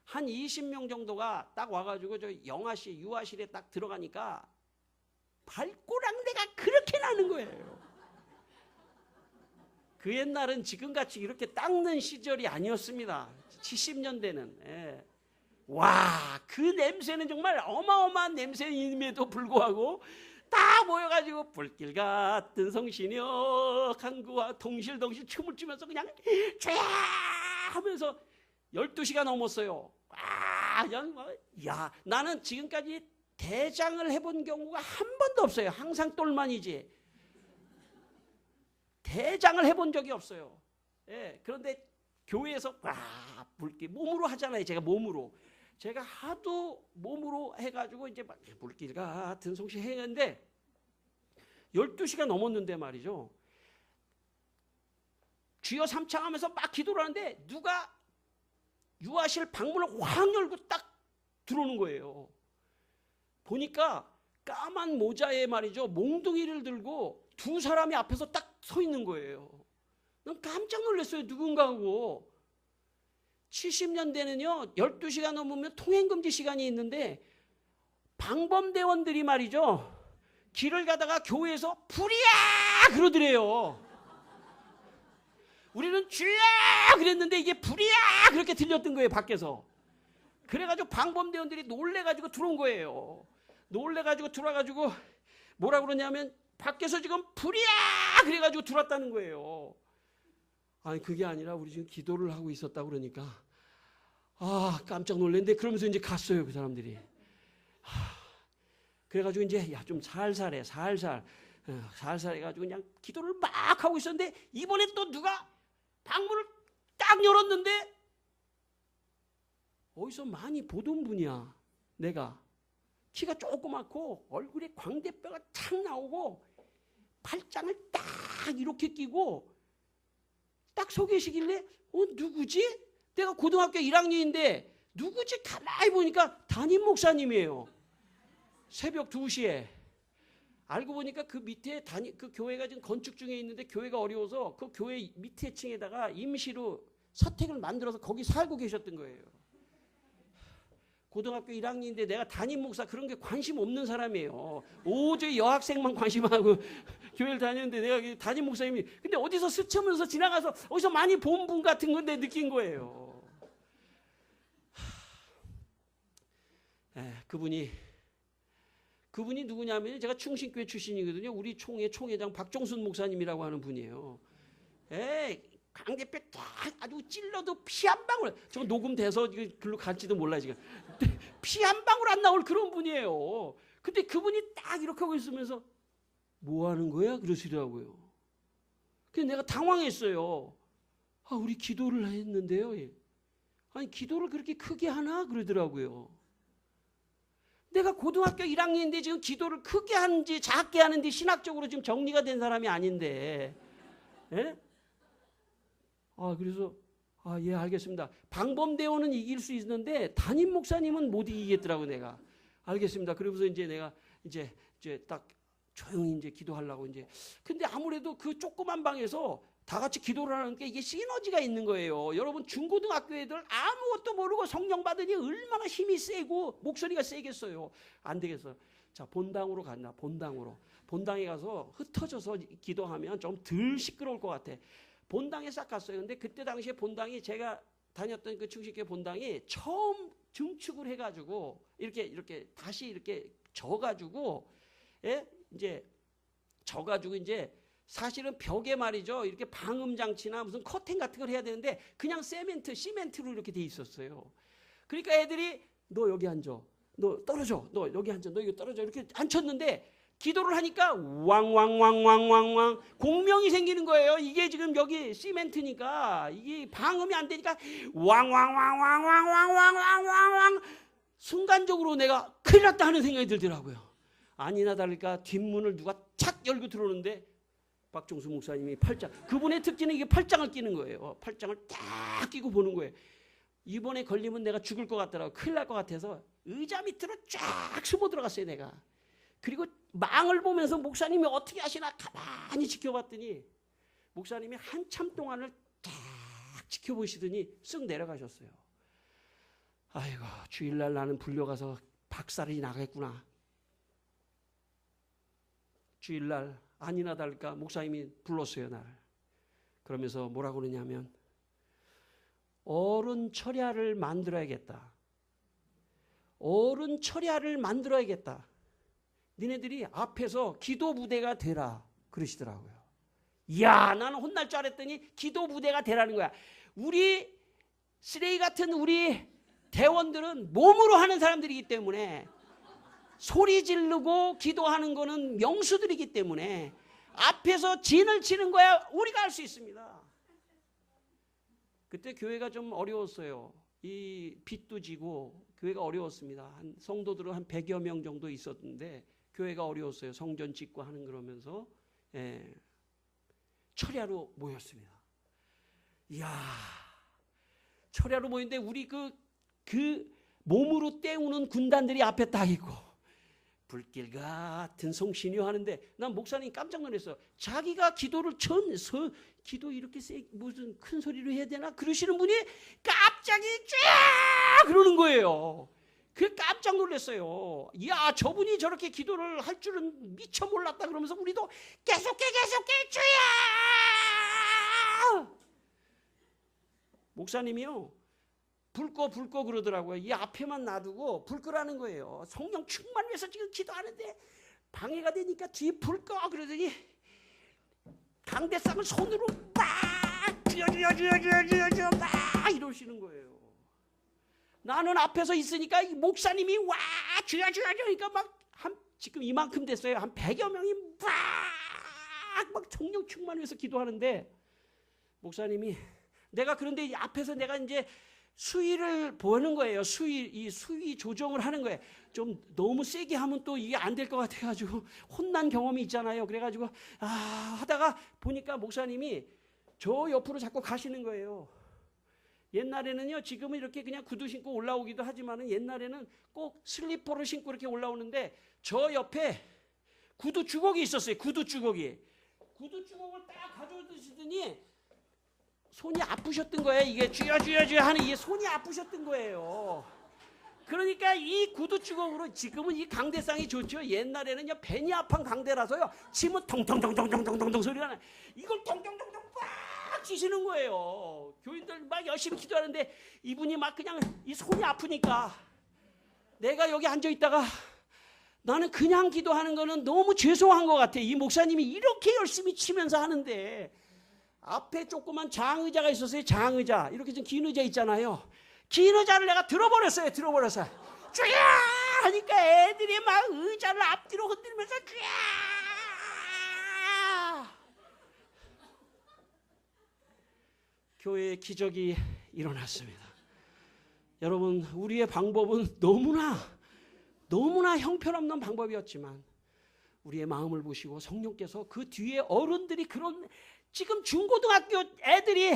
한 20명 정도가 딱 와가지고 저 영아실, 유아실에 딱 들어가니까 발꼬랑내가 그렇게 나는 거예요. 그 옛날은 지금같이 이렇게 닦는 시절이 아니었습니다. 70년대는. 예. 와, 그 냄새는 정말 어마어마한 냄새임에도 불구하고 다 모여가지고 불길 같은 성신여 강구와 동실동실 춤을 추면서 그냥 쫙 하면서 12시가 넘었어요. 야, 나는 지금까지 대장을 해본 경우가 한 번도 없어요. 항상 똘만이지. 대장을 해본 적이 없어요. 예, 그런데 교회에서 불길 몸으로 하잖아요. 제가 하도 몸으로 해가지고 이제 막 불길 같은 성신 했는데 12시가 넘었는데 말이죠. 주여 삼창하면서 막 기도를 하는데 누가 유아실 방문을 확 열고 딱 들어오는 거예요. 보니까 까만 모자에 말이죠. 몽둥이를 들고 두 사람이 앞에서 딱 서 있는 거예요. 난 깜짝 놀랐어요. 누군가 하고. 70년대는요. 12시가 넘으면 통행금지 시간이 있는데 방범대원들이 말이죠. 길을 가다가 교회에서 불이야! 그러더래요. 우리는 주야! 그랬는데 이게 불이야! 그렇게 들렸던 거예요. 밖에서. 그래가지고 방범대원들이 놀래가지고 들어온 거예요. 놀래가지고 들어와가지고 뭐라 그러냐면 밖에서 지금 불이야! 그래가지고 들어왔다는 거예요. 아니 그게 아니라 우리 지금 기도를 하고 있었다고 그러니까 깜짝 놀랐는데 그러면서 이제 갔어요. 그 사람들이. 그래가지고 이제 야 좀 살살 해가지고 그냥 기도를 막 하고 있었는데 이번에 또 누가 방문을 딱 열었는데 어디서 많이 보던 분이야. 내가 키가 조그맣고 얼굴에 광대뼈가 탁 나오고 팔짱을 딱 이렇게 끼고 딱 서 계시길래 누구지? 내가 고등학교 1학년인데 누구지? 가만히 보니까 담임 목사님이에요. 새벽 2시에. 알고 보니까 그 밑에 그 교회가 지금 건축 중에 있는데 교회가 어려워서 그 교회 밑에 층에다가 임시로 서택을 만들어서 거기 살고 계셨던 거예요. 고등학교 1학년인데 내가 담임 목사 그런 게 관심 없는 사람이에요. 오직 여학생만 관심하고 교회를 다녔는데 내가 담임 목사님이 근데 어디서 스치면서 지나가서 어디서 많이 본 분 같은 건데 느낀 거예요. 그분이 누구냐면 제가 충신교회 출신이거든요. 우리 총회장 박종순 목사님이라고 하는 분이에요. 강대뼈 딱 아주 찔러도 피 한 방울, 저거 녹음돼서 글로 갈지도 몰라 지금. 피 한 방울 안 나올 그런 분이에요. 근데 그분이 딱 이렇게 하고 있으면서 뭐 하는 거야? 그러시더라고요. 그래서 내가 당황했어요. 우리 기도를 했는데요. 아니 기도를 그렇게 크게 하나? 그러더라고요. 내가 고등학교 1학년인데 지금 기도를 크게 하는지 작게 하는지 신학적으로 지금 정리가 된 사람이 아닌데. 예? 그래서 예 알겠습니다. 방범대원은 이길 수 있는데 담임 목사님은 못 이기겠더라고 내가. 알겠습니다. 그러면서 이제 내가 이제 딱 조용히 이제 기도하려고 이제. 근데 아무래도 그 조그만 방에서 다 같이 기도를 하는 게 이게 시너지가 있는 거예요. 여러분 중고등학교 애들 아무것도 모르고 성령 받으니 얼마나 힘이 세고 목소리가 세겠어요. 안 되겠어. 자 본당으로 갔나 본당으로. 본당에 가서 흩어져서 기도하면 좀 덜 시끄러울 것 같아. 본당에 싹 갔어요. 근데 그때 당시에 본당이 제가 다녔던 그 충식교회 본당이 처음 증축을 해가지고 이렇게 다시 이렇게 져가지고 이제 사실은 벽에 말이죠. 이렇게 방음 장치나 무슨 커튼 같은 걸 해야 되는데 그냥 시멘트로 이렇게 돼 있었어요. 그러니까 애들이 너 여기 앉아. 너 떨어져. 너 여기 앉아. 너 이거 떨어져. 이렇게 앉혔는데 기도를 하니까 왕왕왕왕왕왕 공명이 생기는 거예요. 이게 지금 여기 시멘트니까 이게 방음이 안 되니까 왕왕왕왕왕왕왕왕왕 순간적으로 내가 큰일 났다 하는 생각이 들더라고요. 아니나 다를까 뒷문을 누가 착 열고 들어오는데 박종수 목사님이 팔짱, 그분의 특징은 이게 팔짱을 끼는 거예요. 팔짱을 딱 끼고 보는 거예요. 이번에 걸리면 내가 죽을 것 같더라고. 큰일 날 것 같아서 의자 밑으로 쫙 숨어 들어갔어요, 내가. 그리고 망을 보면서 목사님이 어떻게 하시나 가만히 지켜봤더니 목사님이 한참 동안을 딱 지켜보시더니 쓱 내려가셨어요. 아이고, 주일날 나는 불려가서 박살이 나겠구나. 주일날 아니나 다를까 목사님이 불렀어요, 나를. 그러면서 뭐라고 그러냐면 어른 철야를 만들어야겠다. 어른 철야를 만들어야겠다. 니네들이 앞에서 기도 부대가 되라 그러시더라고요. 이야, 나는 혼날 줄 알았더니 기도 부대가 되라는 거야. 우리 쓰레기 같은 우리 대원들은 몸으로 하는 사람들이기 때문에 소리 지르고 기도하는 거는 명수들이기 때문에 앞에서 진을 치는 거야 우리가 할 수 있습니다. 그때 교회가 좀 어려웠어요. 이 빚도 지고 교회가 어려웠습니다. 한 성도들은 한 100여 명 정도 있었는데 교회가 어려웠어요. 성전 짓고 하는 그러면서 철야로 모였습니다. 이야, 철야로 모였는데 우리 그 몸으로 때우는 군단들이 앞에 딱 있고 불길 같은 성신이요 하는데 난 목사님이 깜짝 놀랐어요. 자기가 기도를 기도 이렇게 무슨 큰 소리로 해야 되나 그러시는 분이 갑자기 쫙 그러는 거예요. 그 깜짝 놀랐어요. 야, 저분이 저렇게 기도를 할 줄은 미처 몰랐다 그러면서 우리도 계속해 주야. 목사님이요. 불 꺼 그러더라고요. 이 앞에만 놔두고 불 끄라는 거예요. 성령 충만해서 지금 기도하는데 방해가 되니까 뒤에 불 꺼 그러더니 강대상을 손으로 막 쥐어 막 이러시는 거예요. 나는 앞에서 있으니까 이 목사님이 와 쥐어 그러니까 막 지금 이만큼 됐어요. 한 100여 명이 막 성령 충만해서 기도하는데 목사님이 내가 그런데 앞에서 내가 이제 수위를 보는 거예요. 이 수위 조정을 하는 거예요. 좀 너무 세게 하면 또 이게 안 될 것 같아가지고 혼난 경험이 있잖아요. 그래가지고 하다가 보니까 목사님이 저 옆으로 자꾸 가시는 거예요. 옛날에는요, 지금은 이렇게 그냥 구두 신고 올라오기도 하지만은 옛날에는 꼭 슬리퍼를 신고 이렇게 올라오는데 저 옆에 구두 주걱이 있었어요. 구두 주걱을 딱 가져오시더니 손이 아프셨던 거예요. 이게 쥐어 하는 이게 손이 아프셨던 거예요. 그러니까 이 구두 주걱으로 지금은 이 강대상이 좋죠. 옛날에는요 베니아판 강대라서요 치면 통통통통통통통 소리가 나. 이걸 통통통통 빡 치시는 거예요. 교인들 막 열심히 기도하는데 이분이 막 그냥 이 손이 아프니까 내가 여기 앉아 있다가 나는 그냥 기도하는 거는 너무 죄송한 것 같아. 이 목사님이 이렇게 열심히 치면서 하는데. 앞에 조그만 장의자가 있었어요. 장의자. 이렇게 좀 긴 의자 있잖아요. 긴 의자를 내가 들어버렸어요. 쭈야 하니까 애들이 막 의자를 앞뒤로 흔들면서 쭈야. 교회의 기적이 일어났습니다. 여러분, 우리의 방법은 너무나 형편없는 방법이었지만 우리의 마음을 보시고 성령께서 그 뒤에 어른들이 그런 지금 중고등학교 애들이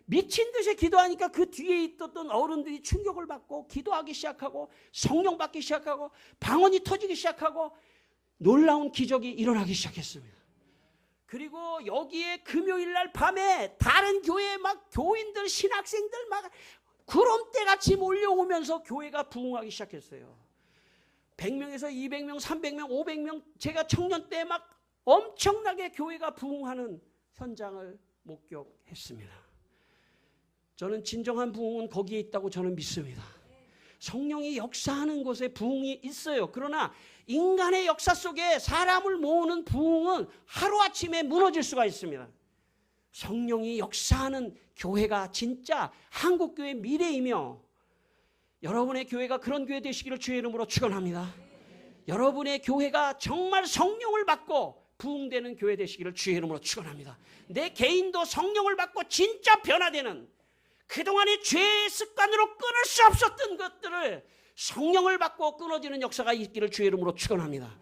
미친 듯이 기도하니까 그 뒤에 있었던 어른들이 충격을 받고 기도하기 시작하고 성령 받기 시작하고 방언이 터지기 시작하고 놀라운 기적이 일어나기 시작했습니다. 그리고 여기에 금요일날 밤에 다른 교회 막 교인들 신학생들 막 구름대같이 몰려오면서 교회가 부흥하기 시작했어요. 100명에서 200명, 300명, 500명 제가 청년 때 막 엄청나게 교회가 부흥하는 현장을 목격했습니다. 저는 진정한 부흥은 거기에 있다고 저는 믿습니다. 성령이 역사하는 곳에 부흥이 있어요. 그러나 인간의 역사 속에 사람을 모으는 부흥은 하루아침에 무너질 수가 있습니다. 성령이 역사하는 교회가 진짜 한국교회의 미래이며 여러분의 교회가 그런 교회 되시기를 주의 이름으로 축원합니다. 여러분의 교회가 정말 성령을 받고 부흥되는 교회 되시기를 주의 이름으로 축원합니다. 내 개인도 성령을 받고 진짜 변화되는, 그동안의 죄의 습관으로 끊을 수 없었던 것들을 성령을 받고 끊어지는 역사가 있기를 주의 이름으로 축원합니다.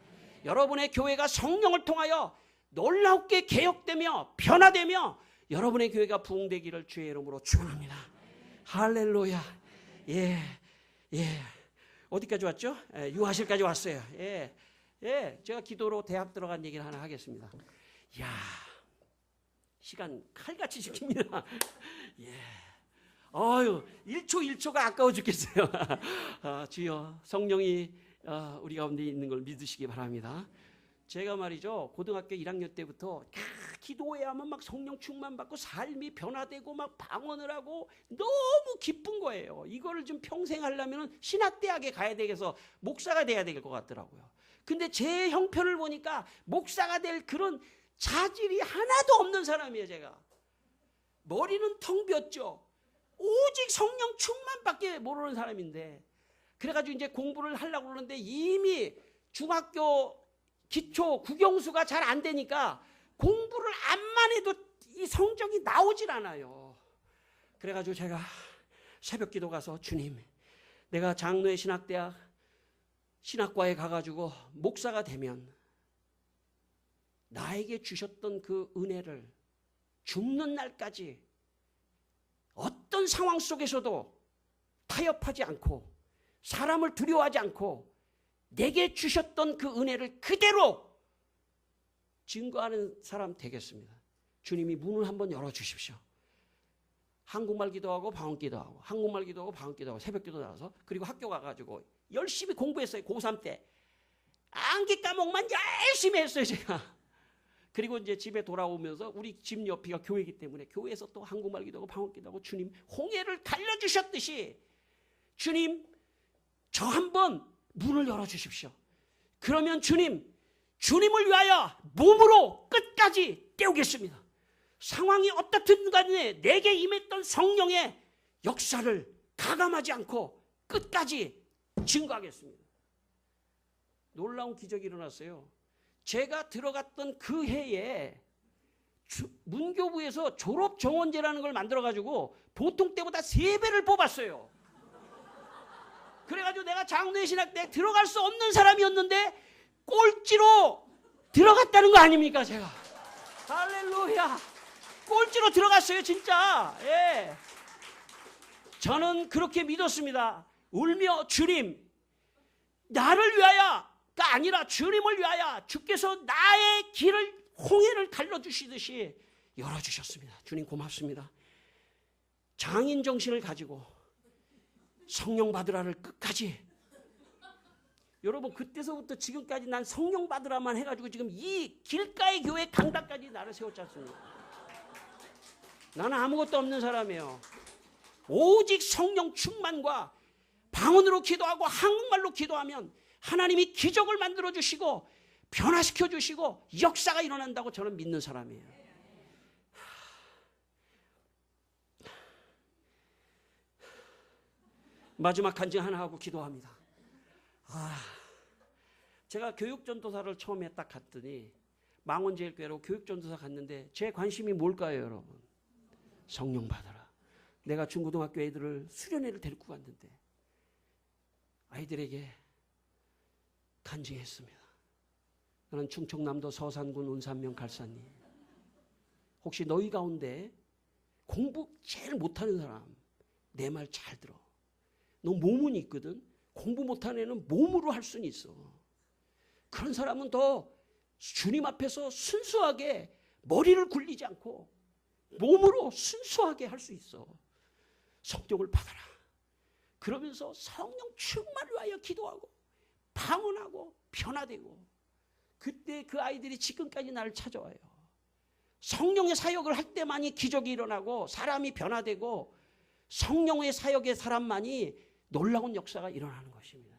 여러분의 교회가 성령을 통하여 놀랍게 개혁되며 변화되며 여러분의 교회가 부흥되기를 주의 이름으로 축원합니다. 할렐루야. 예. 어디까지 왔죠? 유아실까지 왔어요. 제가 기도로 대학 들어간 얘기를 하나 하겠습니다. 시간 칼같이 지킵니다. 1초 1초가 아까워 죽겠어요. 주여, 성령이 우리 가운데 있는 걸 믿으시기 바랍니다. 제가 말이죠, 고등학교 1학년 때부터 기도해야만 막 성령 충만 받고 삶이 변화되고 막 방언을 하고 너무 기쁜 거예요. 이거를 좀 평생 하려면 신학대학에 가야 되겠어, 목사가 돼야 될 것 같더라고요. 근데 제 형편을 보니까 목사가 될 그런 자질이 하나도 없는 사람이에요. 제가 머리는 텅 비었죠. 오직 성령 충만밖에 모르는 사람인데, 그래가지고 이제 공부를 하려고 그러는데 이미 중학교 기초 국영수가 잘 안 되니까 공부를 암만 해도 이 성적이 나오질 않아요. 그래가지고 제가 새벽 기도 가서, 주님, 내가 장로의 신학대학 신학과에 가가지고 목사가 되면 나에게 주셨던 그 은혜를 죽는 날까지 어떤 상황 속에서도 타협하지 않고 사람을 두려워하지 않고 내게 주셨던 그 은혜를 그대로 증거하는 사람 되겠습니다. 주님이 문을 한번 열어주십시오. 한국말 기도하고 방언 기도하고, 한국말 기도하고 방언 기도하고, 새벽 기도 나와서, 그리고 학교 가가지고 열심히 공부했어요. 고3 때 암기 과목만 열심히 했어요, 제가. 그리고 이제 집에 돌아오면서 우리 집 옆이가 교회이기 때문에 교회에서 또 한국말 기도하고 방언 기도하고, 주님 홍해를 갈려주셨듯이 주님 저 한번 문을 열어주십시오. 그러면 주님을 위하여 몸으로 끝까지 때우겠습니다. 상황이 어떻든 간에 내게 임했던 성령의 역사를 가감하지 않고 끝까지 증거하겠습니다. 놀라운 기적이 일어났어요. 제가 들어갔던 그 해에 문교부에서 졸업 정원제라는 걸 만들어가지고 보통 때보다 3배를 뽑았어요. 그래가지고 내가 장로의 신학대에 들어갈 수 없는 사람이었는데 꼴찌로 들어갔다는 거 아닙니까, 제가? 할렐루야. 꼴찌로 들어갔어요, 진짜. 저는 그렇게 믿었습니다. 울며, 주님, 나를 위하여가 아니라 주님을 위하여 주께서 나의 길을, 홍해를 갈라주시듯이 열어주셨습니다. 주님 고맙습니다. 장인 정신을 가지고 성령 받으라를 끝까지, 여러분 그때서부터 지금까지 난 성령 받으라만 해가지고 지금 이 길가의 교회 강당까지 나를 세웠지 않습니까? 나는 아무것도 없는 사람이에요. 오직 성령 충만과 방언으로 기도하고 한국말로 기도하면 하나님이 기적을 만들어 주시고 변화시켜 주시고 역사가 일어난다고 저는 믿는 사람이에요. 마지막 간증 하나 하고 기도합니다. 제가 교육전도사를 처음에 딱 갔더니 망원제일교회로 교육전도사 갔는데 제 관심이 뭘까요, 여러분? 성령 받아라. 내가 중고등학교 애들을 수련회를 데리고 갔는데 아이들에게 간증했습니다. 나는 충청남도 서산군 운산면 갈사님, 혹시 너희 가운데 공부 제일 못하는 사람 내 말 잘 들어. 너 몸은 있거든. 공부 못하는 애는 몸으로 할 수는 있어. 그런 사람은 더 주님 앞에서 순수하게 머리를 굴리지 않고 몸으로 순수하게 할 수 있어. 성령을 받아라. 그러면서 성령 충만을 위하여 기도하고 방언하고 변화되고, 그때 그 아이들이 지금까지 나를 찾아와요. 성령의 사역을 할 때만이 기적이 일어나고 사람이 변화되고 성령의 사역의 사람만이 놀라운 역사가 일어나는 것입니다.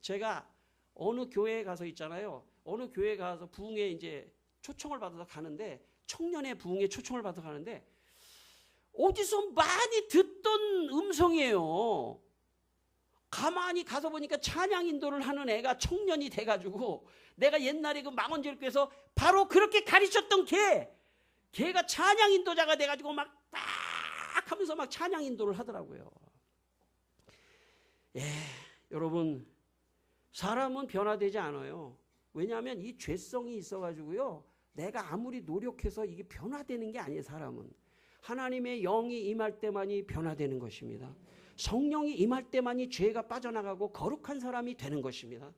제가 어느 교회에 가서 있잖아요. 어느 교회에 가서 부흥에 이제 초청을 받아서 가는데, 청년의 부흥에 초청을 받아서 가는데 어디서 많이 듣던 음성이에요. 가만히 가서 보니까 찬양 인도를 하는 애가 청년이 돼가지고 내가 옛날에 그 망원제일교에서 바로 그렇게 가르쳤던 걔가 찬양 인도자가 돼가지고 막 하면서 막 찬양 인도를 하더라고요. 예, 여러분, 사람은 변화되지 않아요. 왜냐하면 이 죄성이 있어가지고요, 내가 아무리 노력해서 이게 변화되는 게 아니에요. 사람은 하나님의 영이 임할 때만이 변화되는 것입니다. 성령이 임할 때만이 죄가 빠져나가고 거룩한 사람이 되는 것입니다.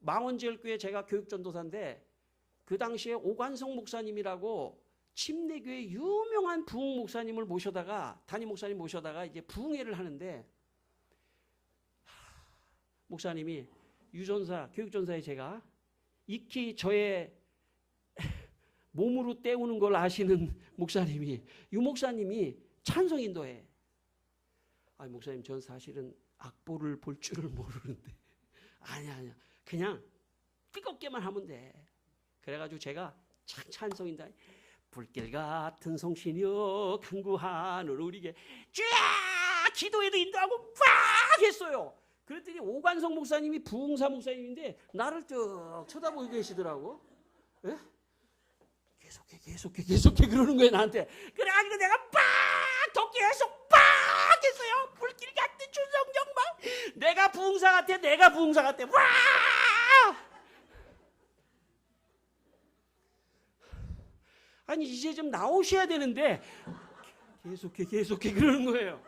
망원제일교회 제가 교육전도사인데 그 당시에 오관성 목사님이라고 침례교회 유명한 부흥 목사님을 모셔다가, 담임 목사님 모셔다가 이제 부흥회를 하는데, 목사님이 유전사, 교육전사에 제가 익히 저의 몸으로 때우는 걸 아시는 목사님이, 유 목사님이 찬송 인도해. 아니 목사님, 전 사실은 악보를 볼 줄을 모르는데. 아니야, 그냥 뜨겁게만 하면 돼. 그래가지고 제가 찬송 인도, 불길 같은 성신여 간구하는 우리에게 쫙 기도에도 인도하고 빡 했어요. 그랬더니 오관성 목사님이 부흥사 목사님인데 나를 쭉 쳐다보고 계시더라고. 예? 계속해 그러는 거예요, 나한테. 그래가지고 내가 더 계속 했어요. 불길 같은 주성령 막. 내가 부흥사 같아. 와! 아니 이제 좀 나오셔야 되는데 계속해 그러는 거예요.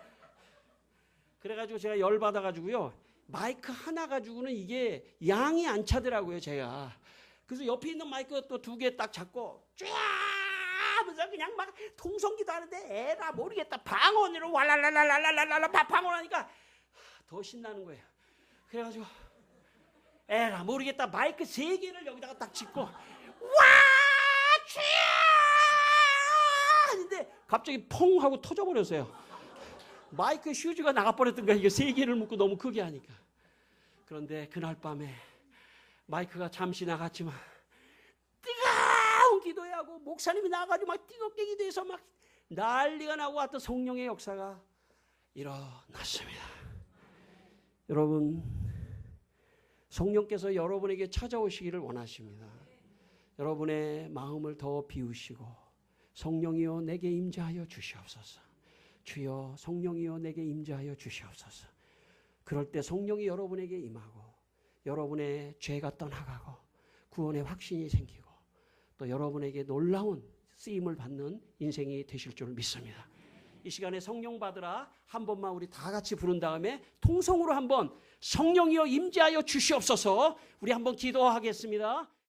그래가지고 제가 열받아가지고요, 마이크 하나 가지고는 이게 양이 안 차더라고요, 제가. 그래서 옆에 있는 마이크 또 2개 딱 잡고 쫙 하면서 그냥 막 통성기도 하는데 에라 모르겠다, 방언으로 왈랄랄랄랄랄랄라 방언하니까 더 신나는 거예요. 그래가지고 에라 모르겠다, 마이크 3개를 여기다가 딱 짚고 와 쥐 하는데 갑자기 펑 하고 터져버렸어요. 마이크 휴지가 나가버렸던가, 이게 3개를 묶고 너무 크게 하니까. 그런데 그날 밤에 마이크가 잠시 나갔지만 뜨거운 기도하고 목사님이 나가지고 막 뜨겁게 기도해서 막 난리가 나고 왔던 성령의 역사가 일어났습니다. 여러분, 성령께서 여러분에게 찾아오시기를 원하십니다. 여러분의 마음을 더 비우시고, 성령이여 내게 임재하여 주시옵소서. 주여 성령이여 내게 임재하여 주시옵소서. 그럴 때 성령이 여러분에게 임하고 여러분의 죄가 떠나가고 구원의 확신이 생기고 또 여러분에게 놀라운 쓰임을 받는 인생이 되실 줄 믿습니다. 이 시간에 성령 받으라 한 번만 우리 다 같이 부른 다음에 통성으로 한번 성령이여 임재하여 주시옵소서, 우리 한번 기도하겠습니다.